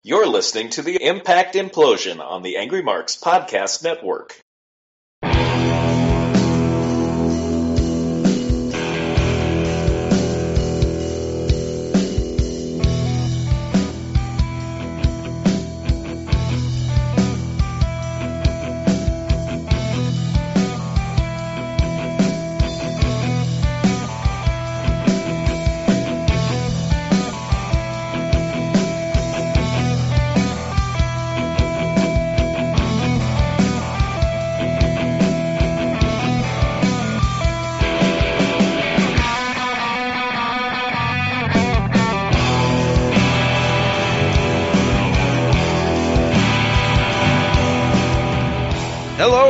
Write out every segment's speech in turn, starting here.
You're listening to the Impact Implosion on the Angry Marks Podcast Network.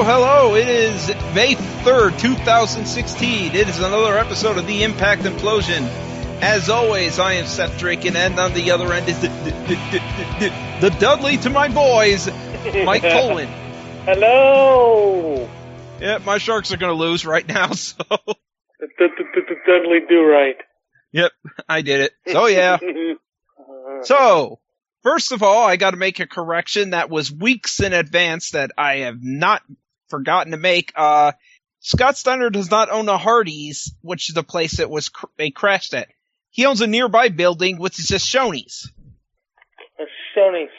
Hello, it is May 3rd, 2016. It is another episode of the Impact Implosion. As always, I am Seth Draken, and on the other end is the Dudley to my boys, Mike Tolan. Hello! Yeah, my Sharks are going to lose right now, so... Dudley do right. Yep, I did it. So, yeah. So... First of all, I got to make a correction that was weeks in advance that I have not forgotten to make. Scott Steiner does not own a Hardee's, which is the place that they crashed at. He owns a nearby building, which is a Shoney's. A Shoney's.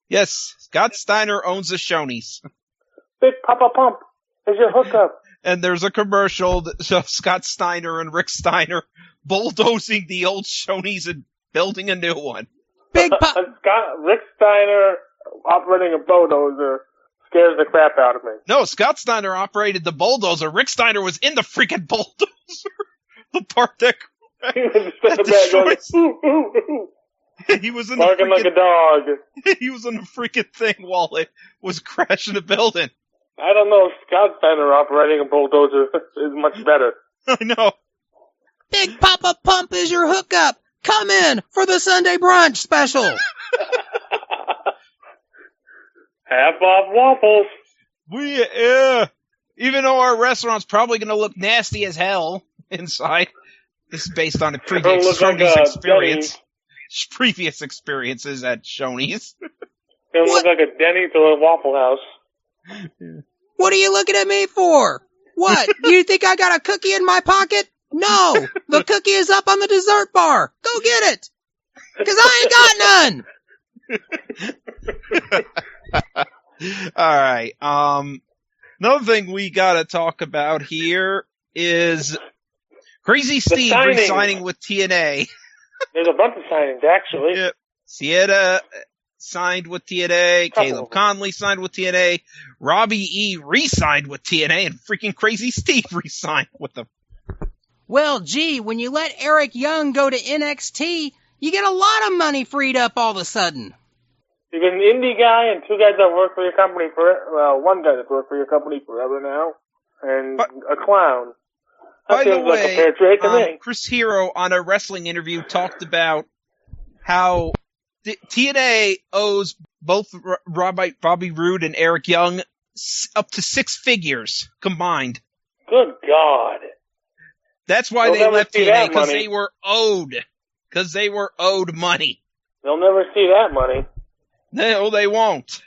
Yes, Scott Steiner owns a Shoney's. Big Papa Pump is your hookup. And there's a commercial of Scott Steiner and Rick Steiner bulldozing the old Shoney's and building a new one. Rick Steiner operating a bulldozer scares the crap out of me. No, Scott Steiner operated the bulldozer. Rick Steiner was in the freaking bulldozer. The part that destroys. He was in barking like a dog. He was in the freaking thing while it was crashing the building. I don't know if Scott Steiner operating a bulldozer is much better. I know. Big Papa Pump is your hookup. Come in for the Sunday brunch special. Half off waffles. Even though our restaurant's probably going to look nasty as hell inside. This is based on a previous experiences at Shoney's. It'll look like a Denny's or a Waffle House. What are you looking at me for? What? You think I got a cookie in my pocket? No, the cookie is up on the dessert bar. Go get it. 'Cause I ain't got none. Alright, another thing we gotta talk about here is Crazy Steve re-signing with TNA. There's a bunch of signings, actually. Yep. Sieta signed with TNA, Caleb Conley signed with TNA, Robbie E re-signed with TNA, and freaking Crazy Steve re-signed with them. Well, gee, when you let Eric Young go to NXT, you get a lot of money freed up all of a sudden. You've been an indie guy and two guys that work for your company one guy that's worked for your company forever now, and a clown. By the way, like a fair trade to me. Chris Hero on a wrestling interview talked about how TNA owes both Bobby Roode and Eric Young up to 6 figures combined. Good God. That's why they left TNA, because they were owed. Because they were owed money. They'll never see that money. No, they won't.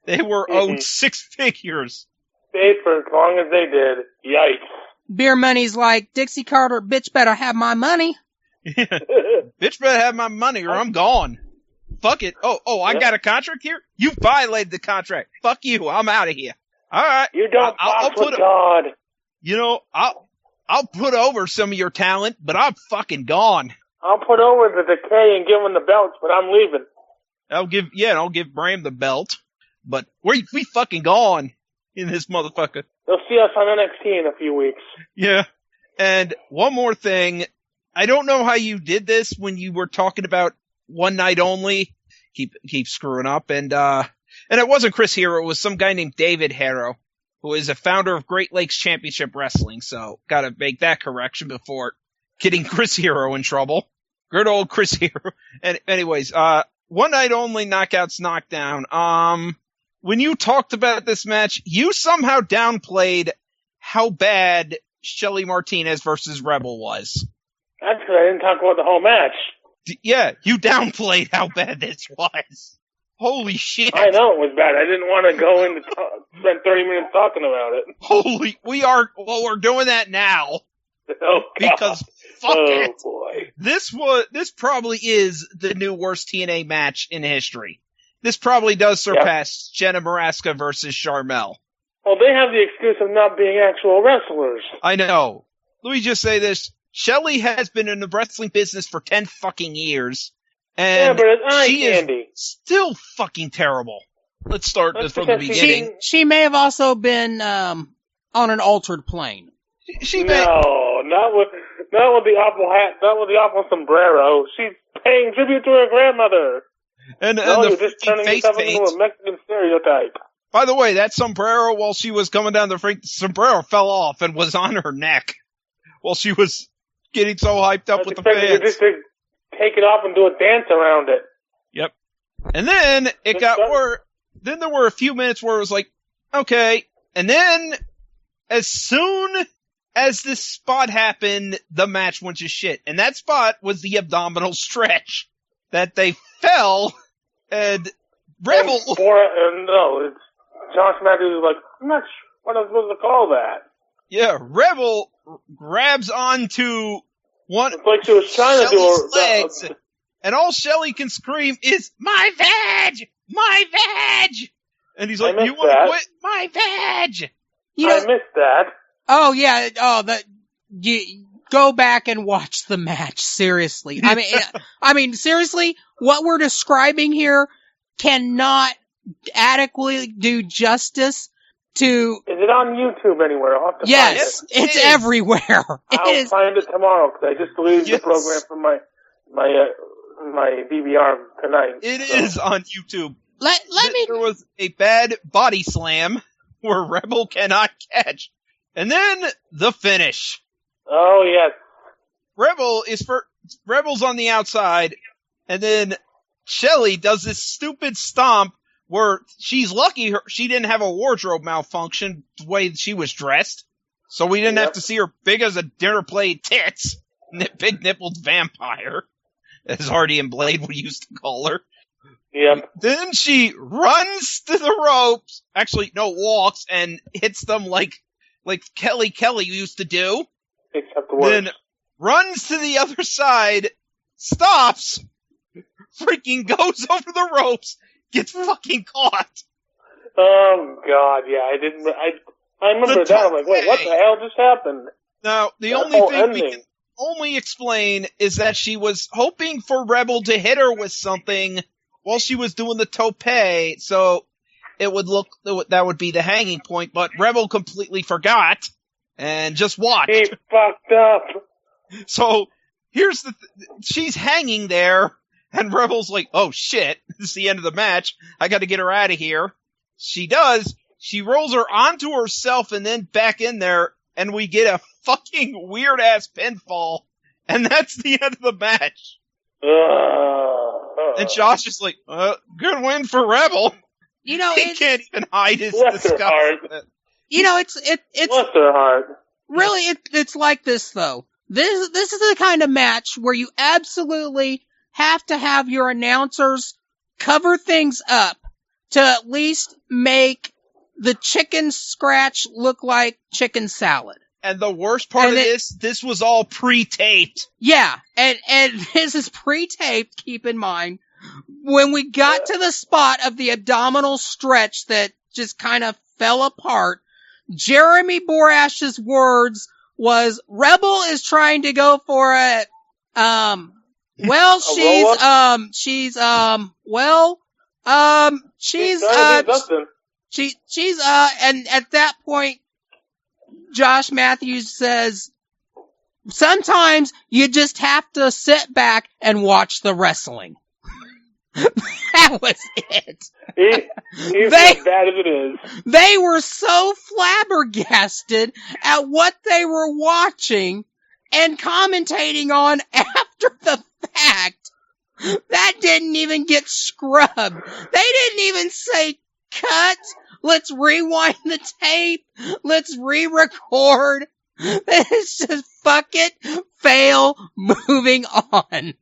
They were owed 6 figures. Stayed for as long as they did. Yikes. Beer money's like, Dixie Carter, bitch better have my money. Bitch better have my money or I'm gone. Fuck it. I got a contract here? You violated the contract. Fuck you. I'm out of here. Alright. You don't box with God. You know, I'll put over some of your talent, but I'm fucking gone. I'll put over the Decay and give him the belts, but I'm leaving. I'll give Bram the belt, but we fucking gone in this motherfucker. They'll see us on NXT in a few weeks. Yeah. And one more thing. I don't know how you did this when you were talking about one night only. Keep screwing up. And it wasn't Chris Hero. It was some guy named David Hero, who is a founder of Great Lakes Championship Wrestling. So gotta make that correction before getting Chris Hero in trouble. Good old Chris Hero. And anyways, one night only Knockouts Knockdown. When you talked about this match, you somehow downplayed how bad Shelly Martinez versus Rebel was. That's because I didn't talk about the whole match. Yeah, you downplayed how bad this was. Holy shit. I know it was bad. I didn't want to go in to spend 30 minutes talking about it. We're doing that now. Oh, God. Because fuck it. Boy. This probably is the new worst TNA match in history. This probably does surpass Jenna Maraska versus Sharmell. Well, they have the excuse of not being actual wrestlers. I know. Let me just say this. Shelley has been in the wrestling business for 10 fucking years. And but it's eye she candy. is still fucking terrible. Let's start from the beginning. She may have also been on an altered plane. Not with the awful hat, not with the awful sombrero. She's paying tribute to her grandmother. And you're the just turning face yourself paint. into a Mexican stereotype. By the way, that sombrero, while she was coming down the sombrero fell off and was on her neck while she was getting so hyped up with the fans. Just to take it off and do a dance around it. Yep. And then then there were a few minutes where it was like, okay. And then as soon as this spot happened, the match went to shit. And that spot was the abdominal stretch that they fell and Rebel. No, Josh Matthews was like, I'm not sure what I'm supposed to call that. Yeah, Rebel grabs onto one it's like she was trying Shelley's to do legs, and all Shelley can scream is, my vag! My vag! And he's like, you want to quit? My vag! I missed that. Oh, yeah. You go back and watch the match, seriously. I mean, seriously, what we're describing here cannot adequately do justice to... Is it on YouTube anywhere? I'll have to find it. It's everywhere. I'll find it tomorrow, because I just deleted the program from my DVR tonight. It is on YouTube. There was a bad body slam where Rebel cannot catch. And then the finish. Oh, yes. Rebel's on the outside, and then Shelley does this stupid stomp where she's lucky she didn't have a wardrobe malfunction the way she was dressed. So we didn't have to see her big as a dinner plate tits. Big nippled vampire, as Hardy and Blade would used to call her. Yep. Then she runs to the ropes. Actually, no, walks and hits them like Kelly used to do. Except the words. Then runs to the other side, stops, freaking goes over the ropes, gets fucking caught. Oh God, yeah, I remember that. I'm like, wait, what the hell just happened? Now, the only thing we can only explain is that she was hoping for Rebel to hit her with something while she was doing the tope, so that would be the hanging point, but Rebel completely forgot and just watched. He fucked up. So, here's she's hanging there, and Rebel's like, oh shit, this is the end of the match, I gotta get her out of here. She does, she rolls her onto herself and then back in there, and we get a fucking weird-ass pinfall, and that's the end of the match. And Josh is like, good win for Rebel. He can't even hide his disgust. It's bless her heart. Really, it's like this though. This is the kind of match where you absolutely have to have your announcers cover things up to at least make the chicken scratch look like chicken salad. And the worst part of this was all pre-taped. Yeah, and this is pre-taped, keep in mind. When we got to the spot of the abdominal stretch that just kind of fell apart, Jeremy Borash's words was, Rebel is trying to go for it. And at that point, Josh Matthews says, sometimes you just have to sit back and watch the wrestling. That was it. He's as bad as it is. They were so flabbergasted at what they were watching and commentating on after the fact. That didn't even get scrubbed. They didn't even say, cut, let's rewind the tape, let's re-record. It's just fuck it, fail, moving on.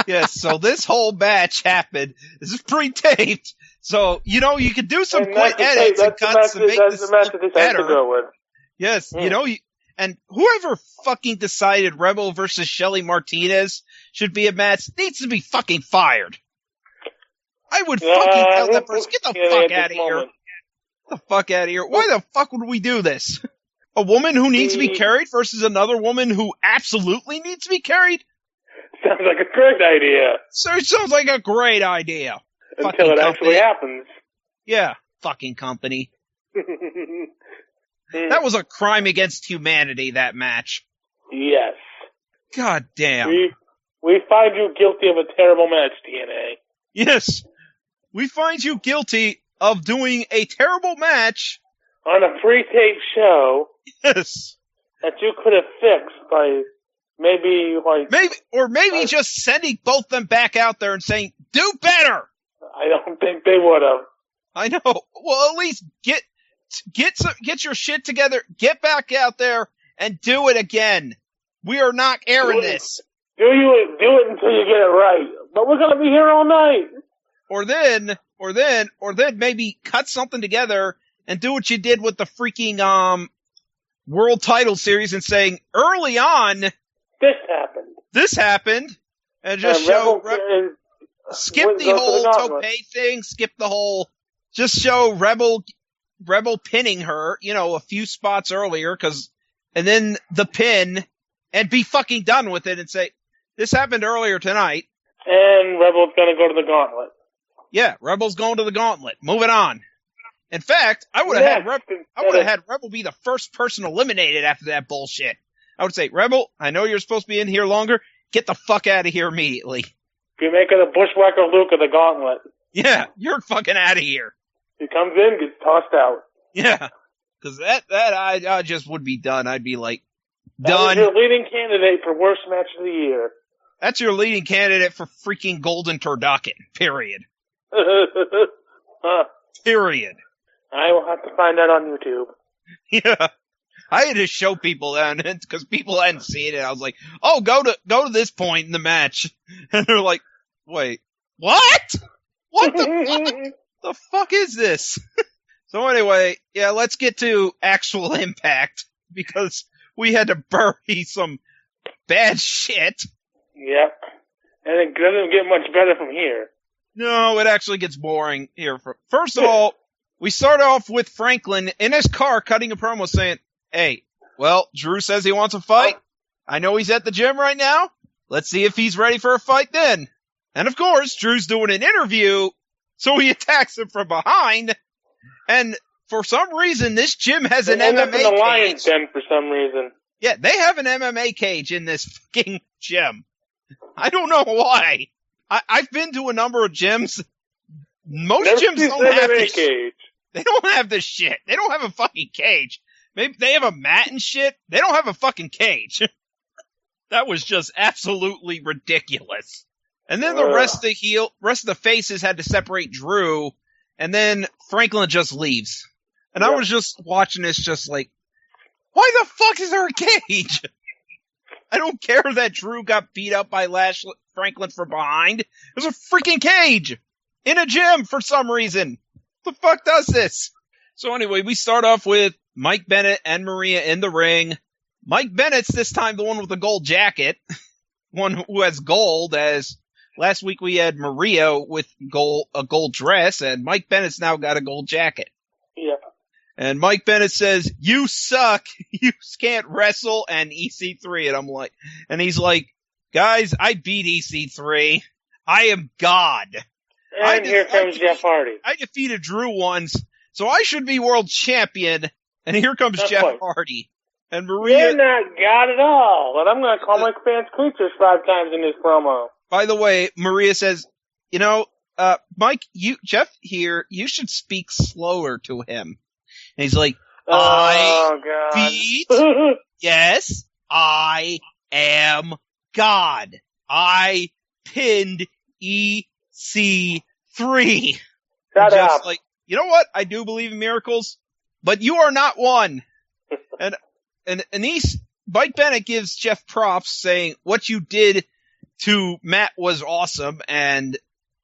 Yes, so this whole match happened. This is pre-taped. So, you could do some And quick that's the- edits and that's the cuts to match- make that's this the match look that they have to better. go with. Yes, Hmm. and whoever fucking decided Rebel versus Shelly Martinez should be a match needs to be fucking fired. I would fucking tell that person, get the fuck out of here. Get the fuck out of here. Why the fuck would we do this? A woman who needs to be carried versus another woman who absolutely needs to be carried? Sounds like a great idea. So it sounds like a great idea. Until Fucking it actually company. happens. Yeah, fucking company. That was a crime against humanity, that match. Yes. God damn. We find you guilty of a terrible match, TNA. Yes. We find you guilty of doing a terrible match. On a pre-tape show Yes. that you could have fixed by maybe Just sending both them back out there and saying, do better. I don't think they would have. I know. Well, at least get your shit together, get back out there, and do it again. We are not airing this. Do it until you get it right. But we're gonna be here all night. Or then maybe cut something together and do what you did with the freaking world title series and saying early on This happened. and just skip the whole Tope thing, just show Rebel pinning her, a few spots earlier, and then the pin, and be fucking done with it and say, this happened earlier tonight. And Rebel's gonna go to the gauntlet. Yeah, Rebel's going to the gauntlet. Moving on. In fact, I would have had Rebel be the first person eliminated after that bullshit. I would say, Rebel, I know you're supposed to be in here longer. Get the fuck out of here immediately. You make her the Bushwhacker Luke of the gauntlet. Yeah, you're fucking out of here. He comes in, gets tossed out. Yeah, because that I just would be done. I'd be like, That done. is your leading candidate for worst match of the year. That's your leading candidate for freaking Golden Turducken. Period. Period. I will have to find that on YouTube. Yeah. I had to show people that because people hadn't seen it. I was like, oh, go to this point in the match. And they're like, wait, what? What the fuck? The fuck is this? So anyway, yeah, let's get to actual Impact because we had to bury some bad shit. Yep. And it doesn't get much better from here. No, it actually gets boring here. First of all, we start off with Franklin in his car cutting a promo saying, hey, well, Drew says he wants a fight. I know he's at the gym right now. Let's see if he's ready for a fight then. And of course, Drew's doing an interview, so he attacks him from behind. And for some reason, this gym has an MMA in the Lions cage. Den for some reason. Yeah, they have an MMA cage in this fucking gym. I don't know why. I've been to a number of gyms. Most gyms don't have this shit. They don't have this shit. They don't have a fucking cage. Maybe they have a mat and shit. They don't have a fucking cage. That was just absolutely ridiculous. And then the rest of the faces had to separate Drew, and then Franklin just leaves. And I was just watching this just like, why the fuck is there a cage? I don't care that Drew got beat up by Franklin from behind. There's a freaking cage in a gym for some reason. The fuck does this? So anyway, we start off with Mike Bennett and Maria in the ring. Mike Bennett's this time the one with the gold jacket. One who has gold, as last week we had Maria with a gold dress, and Mike Bennett's now got a gold jacket. Yeah. And Mike Bennett says, you suck, you can't wrestle, and EC3. And he's like, guys, I beat EC3. I am God. And here comes Jeff Hardy. I defeated Drew once, so I should be world champion. And here comes Jeff Hardy. And Maria. You're not God at all. And I'm going to call my fans creatures 5 times in this promo. By the way, Maria says, Mike, Jeff here, you should speak slower to him. And he's like, yes, I am God. I pinned EC3. Shut up. Like, you know what? I do believe in miracles, but you are not one. And Mike Bennett gives Jeff props saying what you did to Matt was awesome, and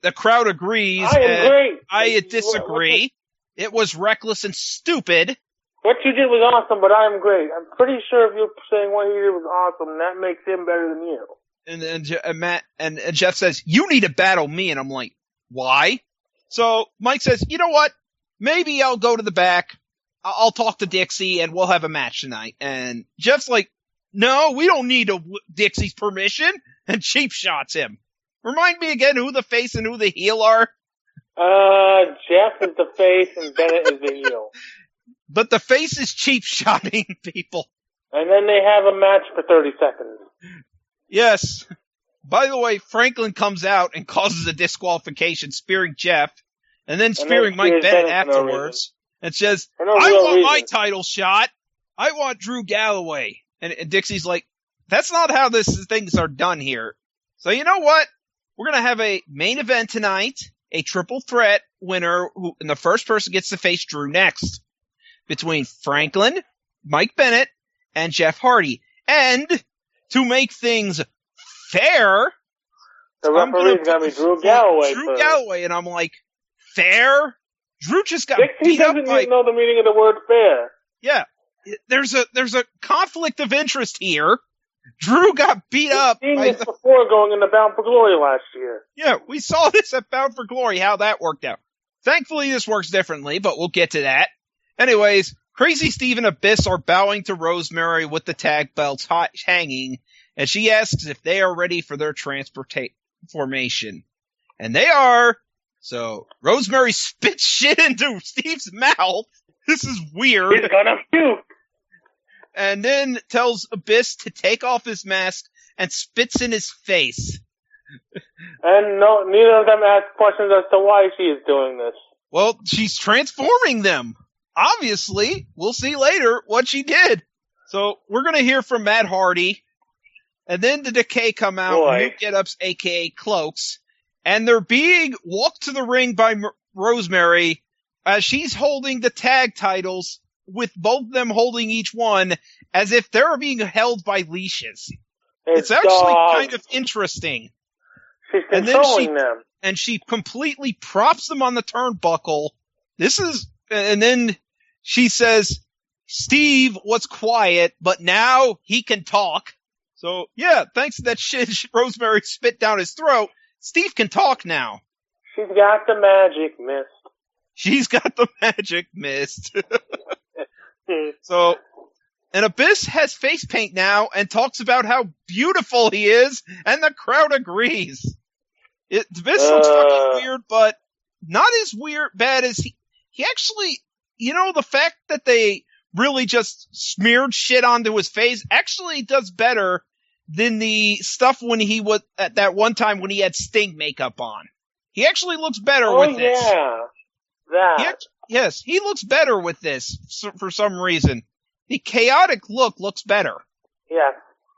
the crowd agrees. I am great. I disagree. It was reckless and stupid. What you did was awesome, but I am great. I'm pretty sure if you're saying what you did was awesome, that makes him better than you. And Matt and Jeff says, you need to battle me. And I'm like, why? So Mike says, you know what? Maybe I'll go to the back. I'll talk to Dixie and we'll have a match tonight. And Jeff's like, no, we don't need Dixie's permission. And cheap shots him. Remind me again who the face and who the heel are. Jeff is the face and Bennett is the heel. But the face is cheap shotting people. And then they have a match for 30 seconds. Yes. By the way, Franklin comes out and causes a disqualification, spearing Jeff, and then spearing Mike Bennett afterwards, and says, I want my title shot. I want Drew Galloway. And Dixie's like, that's not how things are done here. So you know what? We're going to have a main event tonight, a triple threat winner, and the first person gets to face Drew next, between Franklin, Mike Bennett, and Jeff Hardy. And to make things fair, the referee's going to be Drew Galloway. Drew Galloway, and I'm like, fair? Drew just got Dixie beat up doesn't by... even know the meaning of the word fair. Yeah. There's a conflict of interest here. Drew got beat up. We've seen this before going into Bound for Glory last year. Yeah, we saw this at Bound for Glory, how that worked out. Thankfully, this works differently, but we'll get to that. Anyways, Crazy Steve and Abyss are bowing to Rosemary with the tag belts hanging, and she asks if they are ready for their transformation. And they are. So Rosemary spits shit into Steve's mouth. This is weird. He's gonna puke. And then tells Abyss to take off his mask and spits in his face. And neither of them ask questions as to why she is doing this. Well, she's transforming them. Obviously, we'll see later what she did. So we're going to hear from Matt Hardy. And then the Decay come out, new get-ups, a.k.a. cloaks. And they're being walked to the ring by Rosemary as she's holding the tag titles, with both of them holding each one as if they're being held by leashes. It's actually kind of interesting. She's controlling them. And she completely props them on the turnbuckle. And then she says, Steve was quiet, but now he can talk. So, yeah, thanks to that shit Rosemary spit down his throat, Steve can talk now. She's got the magic mist. She's got the magic mist. So, and Abyss has face paint now and talks about how beautiful he is, and the crowd agrees. Abyss looks fucking weird, but not as bad as he actually, the fact that they really just smeared shit onto his face actually does better than the stuff when he was, at that one time when he had Sting makeup on. He actually looks better with this. Yeah. That. Yes, he looks better with this for some reason. The chaotic look looks better. Yeah.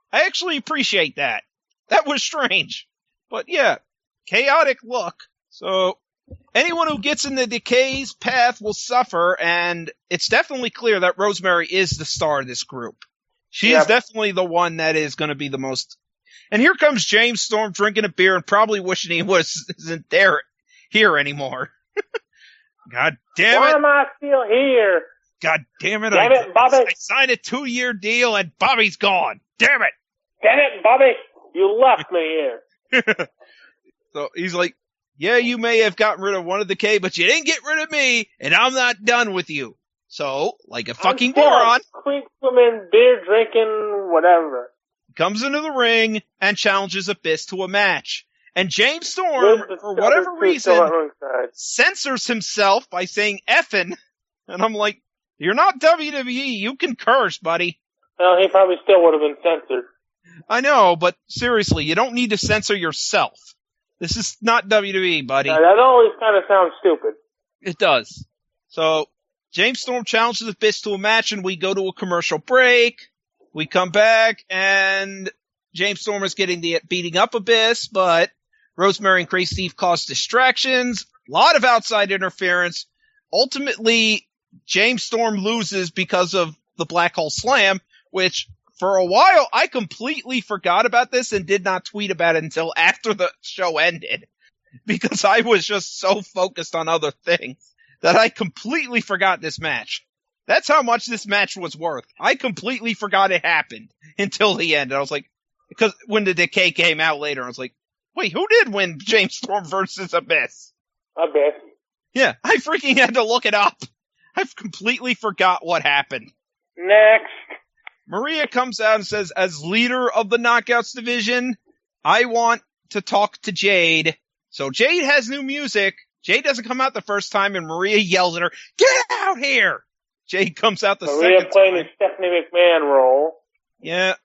I actually appreciate that. That was strange. But yeah, chaotic look. So anyone who gets in the Decay's path will suffer, and it's definitely clear that Rosemary is the star of this group. She is definitely the one that is going to be the most. And here comes James Storm drinking a beer and probably wishing he wasn't here anymore. God damn it. Why am I still here? God damn it. Damn it, Bobby. I signed a 2-year deal and Bobby's gone. Damn it. Damn it, Bobby. You left me here. So he's like, yeah, you may have gotten rid of one of the K, but you didn't get rid of me, and I'm not done with you. So, like a fucking moron. Creek swimming, beer drinking, whatever. Comes into the ring and challenges Abyss to a match. And James Storm, for whatever reason, censors himself by saying effin'. And I'm like, you're not WWE. You can curse, buddy. Well, he probably still would have been censored. I know, but seriously, you don't need to censor yourself. This is not WWE, buddy. That always kind of sounds stupid. It does. So, James Storm challenges Abyss to a match, and we go to a commercial break. We come back, and James Storm is beating up Abyss, but Rosemary and Crazy Steve cause distractions, a lot of outside interference. Ultimately, James Storm loses because of the Black Hole Slam, which for a while I completely forgot about this and did not tweet about it until after the show ended. because I was just so focused on other things that I completely forgot this match. That's how much this match was worth. I completely forgot it happened until the end. I was like, because when the Decay came out later, I was like, wait, who did win James Storm versus Abyss? Abyss. Yeah, I freaking had to look it up. I've completely forgot what happened. Next. Maria comes out and says, as leader of the Knockouts division, I want to talk to Jade. So Jade has new music. Jade doesn't come out the first time, and Maria yells at her, get out here! Jade comes out the Maria second playing time. the Stephanie McMahon role. Yeah.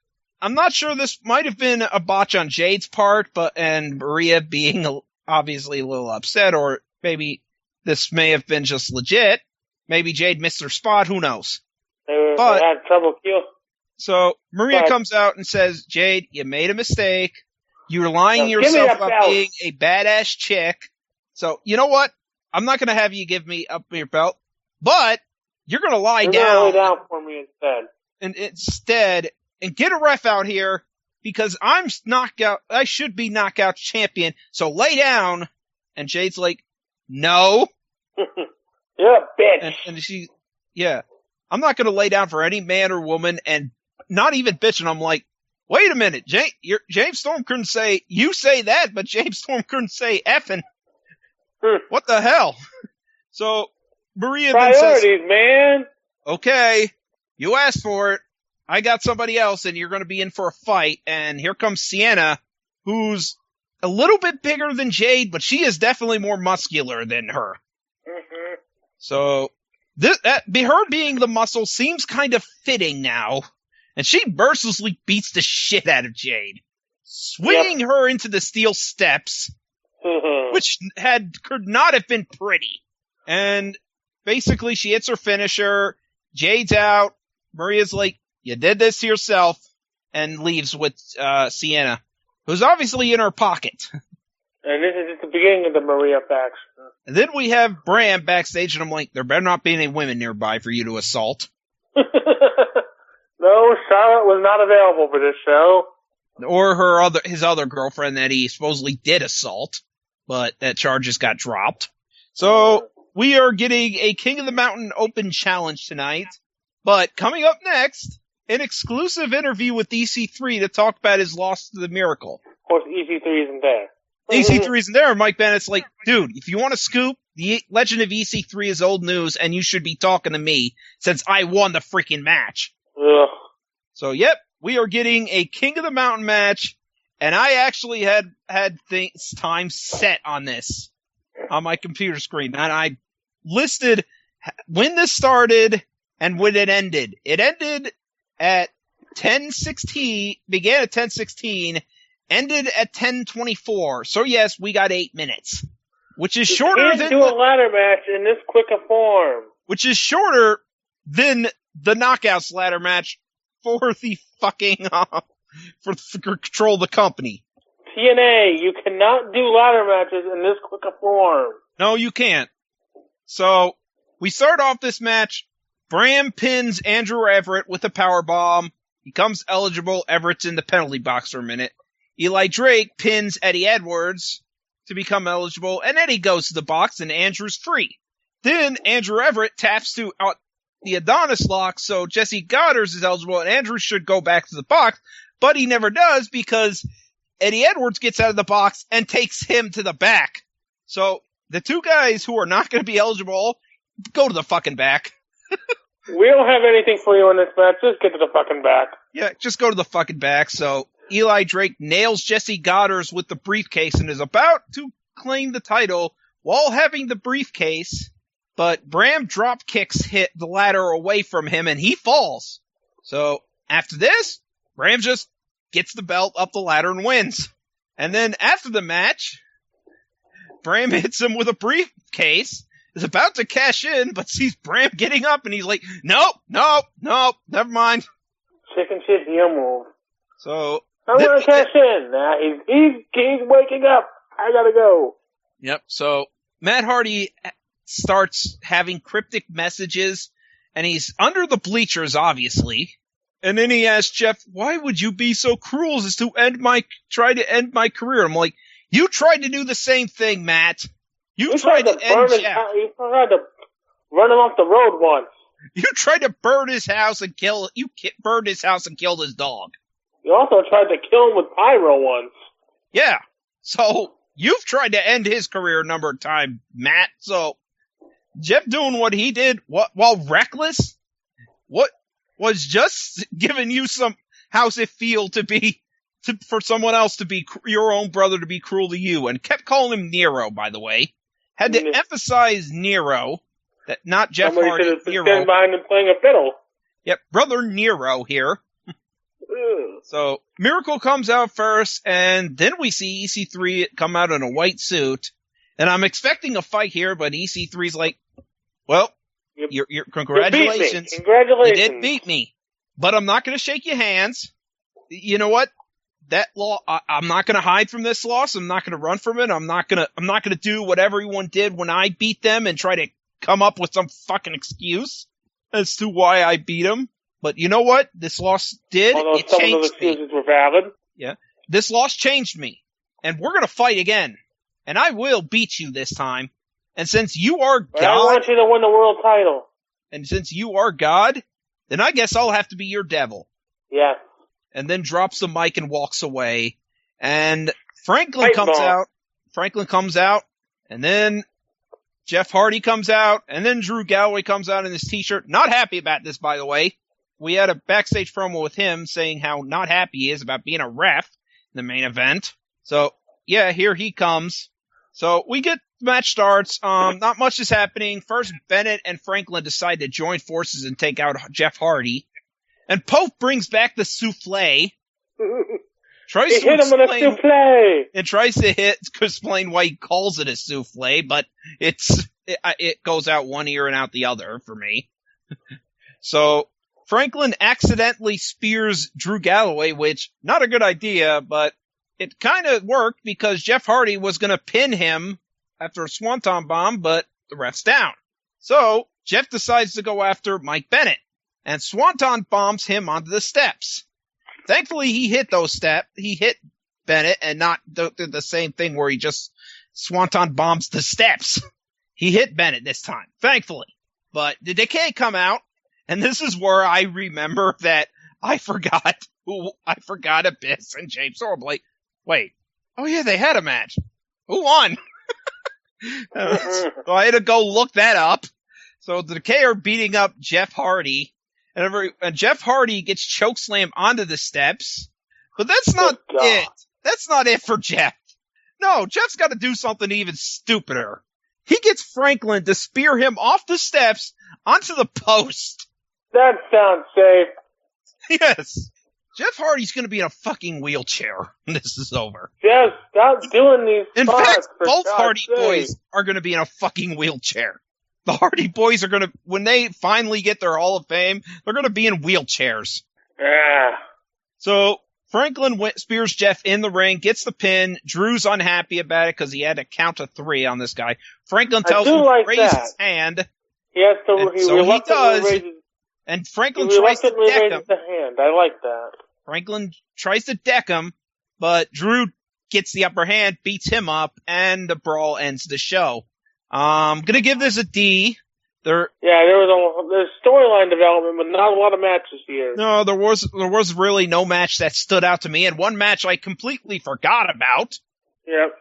I'm not sure, this might have been a botch on Jade's part, and Maria being obviously a little upset, or maybe this may have been just legit. Maybe Jade missed her spot, who knows? They had trouble killing. So Maria But- comes out and says, Jade, you made a mistake. You're lying Now, give me yourself that about belt. being a badass chick. So, you know what? I'm not going to have you give me up your belt, but you're going to lie You're gonna down, lay down for me instead. and get a ref out here because I'm knockout. I should be knockout champion. So lay down. And Jade's like, no. You're a bitch. And yeah, I'm not going to lay down for any man or woman, and not even bitch. And I'm like, wait a minute, James Storm couldn't say, you say that, but James Storm couldn't say effing. What the hell? So Maria then says, Priorities, man. okay, you asked for it. I got somebody else, and you're going to be in for a fight. And here comes Sienna, who's a little bit bigger than Jade, but she is definitely more muscular than her. Mm-hmm. So her being the muscle seems kind of fitting now. And she mercilessly beats the shit out of Jade, swinging her into the steel steps, which could not have been pretty. And basically she hits her finisher. Jade's out. Maria's like, you did this to yourself, and leaves with Sienna, who's obviously in her pocket. And this is just the beginning of the Maria faction. And then we have Bram backstage, and I'm like, there better not be any women nearby for you to assault. No, Charlotte was not available for this show. Or his other girlfriend that he supposedly did assault, but that charges got dropped. So we are getting a King of the Mountain Open Challenge tonight. But coming up next, an exclusive interview with EC3 to talk about his loss to the Miracle. Of course, EC3 isn't there. EC3 isn't there. Mike Bennett's like, dude, if you want to scoop, the Legend of EC3 is old news, and you should be talking to me since I won the freaking match. Ugh. So, yep, we are getting a King of the Mountain match, and I actually had time set on this on my computer screen, and I listed when this started and when it ended. It ended at 10:16, began at 10:16, ended at 10:24. So yes, we got 8 minutes, which is shorter You can't do a ladder match in this quick a form. which is shorter than the Knockouts ladder match for the fucking for control of the company. TNA, you cannot do ladder matches in this quick a form. No, you can't. So we start off this match. Bram pins Andrew Everett with a powerbomb. He becomes eligible. Everett's in the penalty box for a minute. Eli Drake pins Eddie Edwards to become eligible, and Eddie goes to the box, and Andrew's free. Then Andrew Everett taps to the Adonis lock, so Jesse Goddard's is eligible, and Andrew should go back to the box, but he never does because Eddie Edwards gets out of the box and takes him to the back. So the two guys who are not going to be eligible go to the fucking back. We don't have anything for you in this match. Just get to the fucking back. Yeah, just go to the fucking back. So Eli Drake nails Jesse Goddard's with the briefcase and is about to claim the title while having the briefcase, but Bram drop kicks hit the ladder away from him and he falls. So after this, Bram just gets the belt up the ladder and wins. And then after the match, Bram hits him with a briefcase, is about to cash in, but sees Bram getting up and he's like, nope, never mind. Chicken shit heel move. So I'm gonna cash in. Nah, he's waking up. I gotta go. Yep. So Matt Hardy starts having cryptic messages, and he's under the bleachers, obviously. And then he asks Jeff, "Why would you be so cruel as to try to end my career?" I'm like, You tried to do the same thing, Matt. You tried to end Jeff. You tried to run him off the road once. You tried to burn his house and burned his house and killed his dog. You also tried to kill him with pyro once. Yeah. So you've tried to end his career a number of times, Matt. So Jeff doing what he did while reckless, what was just giving you some how's it feel for someone else to be your own brother to be cruel to you, and kept calling him Nero, by the way. Had to emphasize Nero, that not Jeff Hardy. Somebody should have been behind him playing a fiddle. Yep, brother Nero here. So Miracle comes out first, and then we see EC3 come out in a white suit, and I'm expecting a fight here, but EC3's like, well, you're congratulations. Congratulations. You did beat me, but I'm not going to shake your hands. You know what? I'm not going to hide from this loss. I'm not going to run from it. I'm not going to do what everyone did when I beat them and try to come up with some fucking excuse as to why I beat them. But you know what? This loss did. Although it some changed of those me. excuses were valid. Yeah. This loss changed me. And we're going to fight again. And I will beat you this time. And since you are God. I want you to win the world title. And since you are God, then I guess I'll have to be your devil. Yeah. And then drops the mic and walks away. And Franklin comes out. And then Jeff Hardy comes out. And then Drew Galloway comes out in his t-shirt. Not happy about this, by the way. We had a backstage promo with him saying how not happy he is about being a ref in the main event. So, yeah, here he comes. So we get the match starts. Not much is happening. First, Bennett and Franklin decide to join forces and take out Jeff Hardy. And Pope brings back the souffle. Tries to hit him with a souffle. It tries to explain why he calls it a souffle, but it goes out one ear and out the other for me. So Franklin accidentally spears Drew Galloway, which not a good idea, but it kind of worked because Jeff Hardy was going to pin him after a Swanton bomb, but the ref's down. So Jeff decides to go after Mike Bennett. And Swanton bombs him onto the steps. Thankfully, he hit those steps. He hit Bennett and not the same thing where he just Swanton bombs the steps. He hit Bennett this time, thankfully. But the Decay come out, and this is where I remember that I forgot Abyss and James Sorbley. Wait. Oh yeah, they had a match. Who won? So I had to go look that up. So the Decay are beating up Jeff Hardy. And Jeff Hardy gets chokeslammed onto the steps. But that's not it. That's not it for Jeff. No, Jeff's got to do something even stupider. He gets Franklin to spear him off the steps onto the post. That sounds safe. Yes. Jeff Hardy's going to be in a fucking wheelchair when this is over. Jeff, stop doing these spots. In fact, both God's Hardy sake. boys are going to be in a fucking wheelchair. The Hardy boys are going to, when they finally get their Hall of Fame, they're going to be in wheelchairs. Yeah. So Franklin spears Jeff in the ring, gets the pin. Drew's unhappy about it because he had to count to 3 on this guy. Franklin tells him to raise his hand. Yes, so he does. And Franklin tries to deck him. The hand. I like that. Franklin tries to deck him, but Drew gets the upper hand, beats him up, and the brawl ends the show. I'm gonna give this a D. There's storyline development, but not a lot of matches here. No, there was really no match that stood out to me, and one match I completely forgot about. Yep.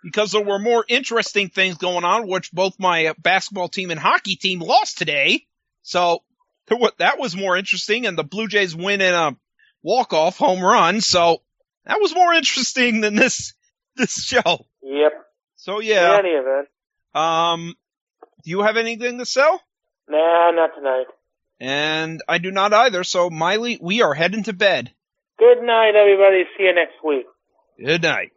Because there were more interesting things going on, which both my basketball team and hockey team lost today. So that was more interesting, and the Blue Jays win in a walk-off home run. So that was more interesting than this show. Yep. So yeah. In any event. Do you have anything to sell? Nah, not tonight. And I do not either, so Miley, we are heading to bed. Good night, everybody. See you next week. Good night.